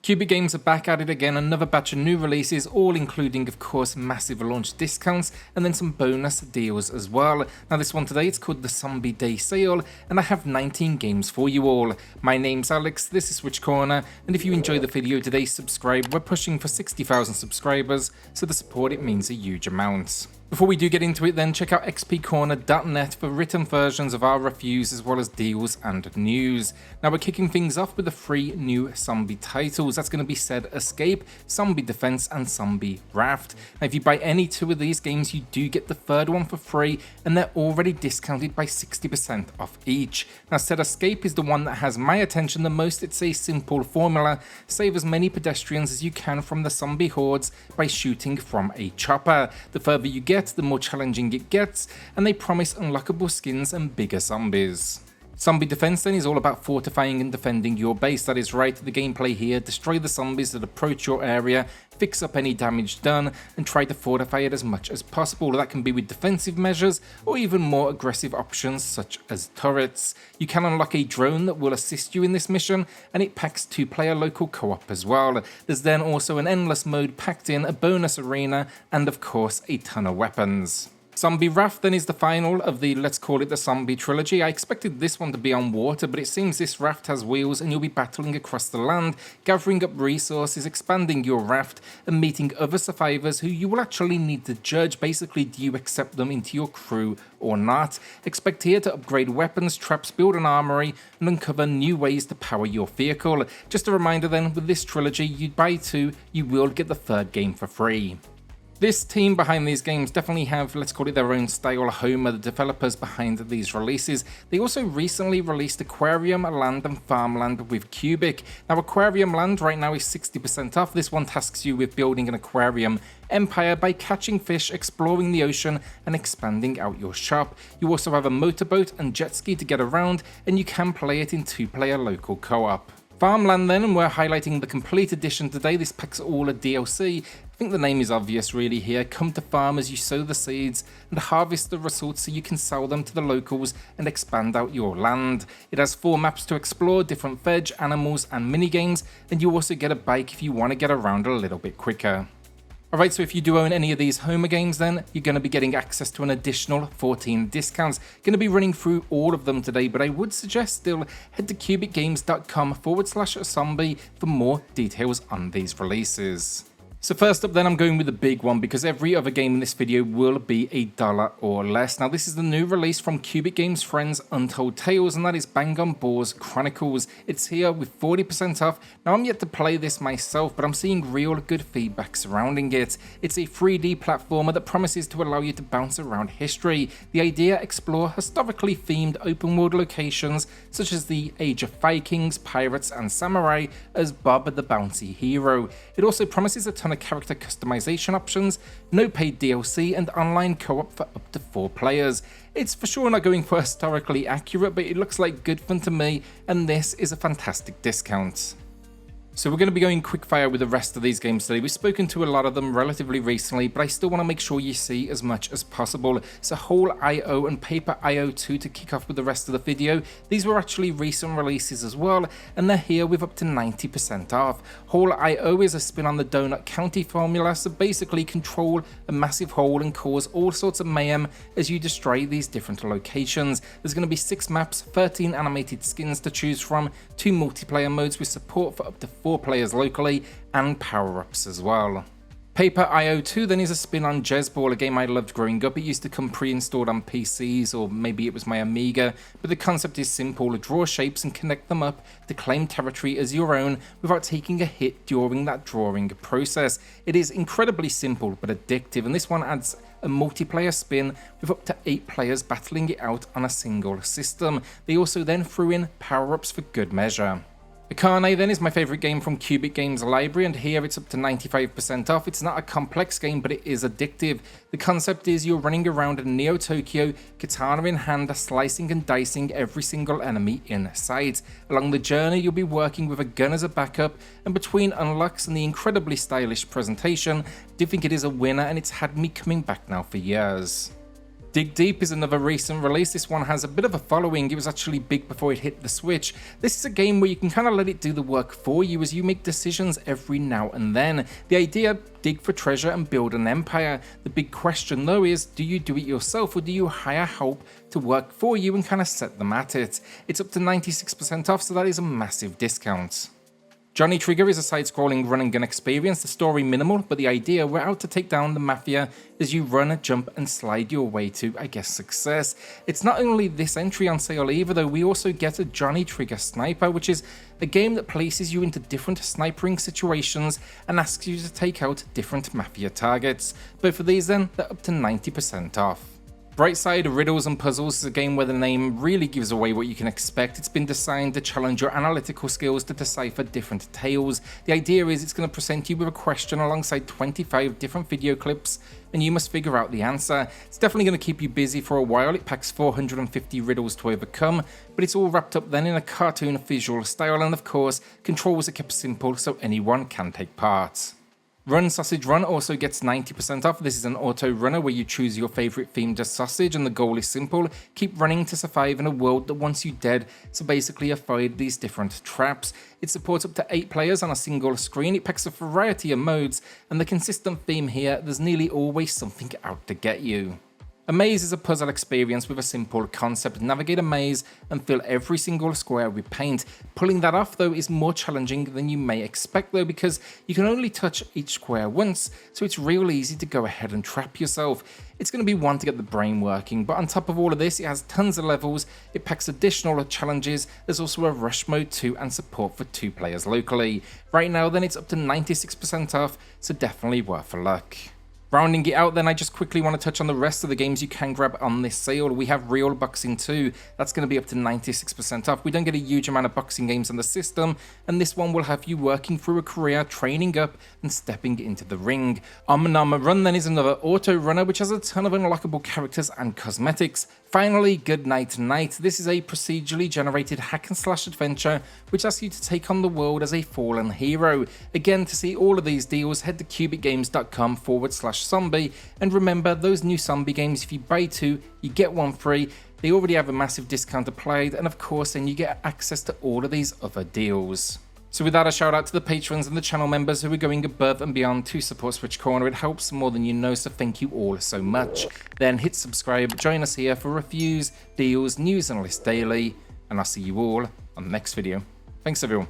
Cubic Games are back at it again, another batch of new releases, all including of course massive launch discounts and then some bonus deals as well. Now this one today, it's called the Zombie Day Sale and I have 19 games for you all. My name's Alex, this is SwitchCorner, and if you enjoy the video today, subscribe. We're pushing for 60,000 subscribers, so the support, it means a huge amount. Before we do get into it then, check out xpcorner.net for written versions of our reviews as well as deals and news. Now we're kicking things off with the 3 new zombie titles. That's going to be Said Escape, Zombie Defense and Zombie Raft. Now if you buy any 2 of these games, you do get the 3rd one for free, and they're already discounted by 60% off each. Now Said Escape is the one that has my attention the most. It's a simple formula: save as many pedestrians as you can from the zombie hordes by shooting from a chopper. The further you get, the more challenging it gets, and they promise unlockable skins and bigger zombies. Zombie Defense then is all about fortifying and defending your base. That is right, the gameplay here: destroy the zombies that approach your area, fix up any damage done, and try to fortify it as much as possible. That can be with defensive measures or even more aggressive options such as turrets. You can unlock a drone that will assist you in this mission, and it packs 2-player local co-op as well. There's then also an endless mode packed in, a bonus arena, and of course a ton of weapons. Zombie Raft then is the final of the, let's call it the zombie trilogy. I expected this one to be on water, but it seems this raft has wheels and you'll be battling across the land, gathering up resources, expanding your raft, and meeting other survivors who you will actually need to judge. Basically, do you accept them into your crew or not? Expect here to upgrade weapons, traps, build an armory, and uncover new ways to power your vehicle. Just a reminder then, with this trilogy, you buy 2, you will get the 3rd game for free. This team behind these games definitely have, let's call it, their own style. Home are the developers behind these releases. They also recently released Aquarium Land and Farmland with Cubic. Now Aquarium Land right now is 60% off. This one tasks you with building an aquarium empire by catching fish, exploring the ocean, and expanding out your shop. You also have a motorboat and jet ski to get around, and you can play it in 2-player local co-op. Farmland then, and we're highlighting the complete edition today. This packs all a DLC. I think the name is obvious really here. Come to farm as you sow the seeds and harvest the results so you can sell them to the locals and expand out your land. It has 4 maps to explore, different veg, animals and minigames, and you also get a bike if you want to get around a little bit quicker. Alright, so if you do own any of these Homer games then, you're going to be getting access to an additional 14 discounts. Going to be running through all of them today, but I would suggest still head to cubicgames.com/zombie for more details on these releases. So first up then, I'm going with the big one because every other game in this video will be $1 or less. Now this is the new release from Cubic Games friends Untold Tales, and that is Bang On Boar's Chronicles. It's here with 40% off. Now I'm yet to play this myself, but I'm seeing real good feedback surrounding it. It's a 3D platformer that promises to allow you to bounce around history. The idea: explore historically themed open world locations such as the Age of Vikings, pirates and samurai as Bob the Bounty Hero. It also promises a ton of character customization options, no paid DLC, and online co-op for up to 4 players. It's for sure not going for historically accurate, but it looks like good fun to me, and this is a fantastic discount. So we're going to be going quickfire with the rest of these games today. We've spoken to a lot of them relatively recently, but I still want to make sure you see as much as possible. So Whole.io and Paper.io 2 to kick off with the rest of the video. These were actually recent releases as well, and they're here with up to 90% off. Whole.io is a spin on the Donut County formula, so basically control a massive hole and cause all sorts of mayhem as you destroy these different locations. There's going to be 6 maps, 13 animated skins to choose from, 2 multiplayer modes with support for up to 4 players locally, and power-ups as well. Paper.io 2 then is a spin on Jezball, a game I loved growing up. It used to come pre-installed on PCs, or maybe it was my Amiga, but the concept is simple: draw shapes and connect them up to claim territory as your own without taking a hit during that drawing process. It is incredibly simple but addictive, and this one adds a multiplayer spin with up to 8 players battling it out on a single system. They also then threw in power-ups for good measure. AKANE then is my favourite game from Cubic Games library, and here it's up to 95% off. It's not a complex game, but it is addictive. The concept is you're running around in Neo Tokyo, katana in hand, slicing and dicing every single enemy in sight. Along the journey, you'll be working with a gun as a backup, and between unlocks and the incredibly stylish presentation, I do think it is a winner, and it's had me coming back now for years. Dig Deep is another recent release. This one has a bit of a following. It was actually big before it hit the Switch. This is a game where you can kind of let it do the work for you as you make decisions every now and then. The idea, dig for treasure and build an empire. The big question though is, do you do it yourself or do you hire help to work for you and kind of set them at it? It's up to 96% off, so that is a massive discount. Johnny Trigger is a side-scrolling run-and-gun experience, the story minimal, but the idea, we're out to take down the mafia as you run, jump and slide your way to, I guess, success. It's not only this entry on sale either though, we also get a Johnny Trigger Sniper, which is a game that places you into different snipering situations and asks you to take out different mafia targets. Both of these then, they're up to 90% off. Brightside Riddles and Puzzles is a game where the name really gives away what you can expect. It's been designed to challenge your analytical skills to decipher different tales. The idea is it's going to present you with a question alongside 25 different video clips and you must figure out the answer. It's definitely going to keep you busy for a while. It packs 450 riddles to overcome, but it's all wrapped up then in a cartoon visual style, and of course controls are kept simple so anyone can take part. Run Sausage Run also gets 90% off. This is an auto runner where you choose your favourite themed sausage and the goal is simple: keep running to survive in a world that wants you dead, so basically avoid these different traps. It supports up to 8 players on a single screen, it packs a variety of modes, and the consistent theme here, there's nearly always something out to get you. Amaze is a puzzle experience with a simple concept: navigate a maze and fill every single square with paint. Pulling that off though is more challenging than you may expect though, because you can only touch each square once, so it's real easy to go ahead and trap yourself. It's going to be one to get the brain working, but on top of all of this, it has tons of levels, it packs additional challenges, there's also a rush mode too and support for 2 players locally. Right now then it's up to 96% off, so definitely worth a look. Rounding it out then, I just quickly want to touch on the rest of the games you can grab on this sale. We have Real Boxing 2, that's going to be up to 96% off. We don't get a huge amount of boxing games on the system, and this one will have you working through a career, training up and stepping into the ring. Nama Run then is another auto runner which has a ton of unlockable characters and cosmetics. Finally, Good Night Night. This is a procedurally generated hack and slash adventure which asks you to take on the world as a fallen hero. Again, to see all of these deals, head to cubicgames.com/zombie, and remember, those new zombie games, if you buy 2 you get 1 free. They already have a massive discount applied, and of course then you get access to all of these other deals. So with that, a shout out to the patrons and the channel members who are going above and beyond to support SwitchCorner. It helps more than you know, so thank you all so much. Then hit subscribe, join us here for reviews, deals, news and lists daily, and I'll see you all on the next video. Thanks everyone.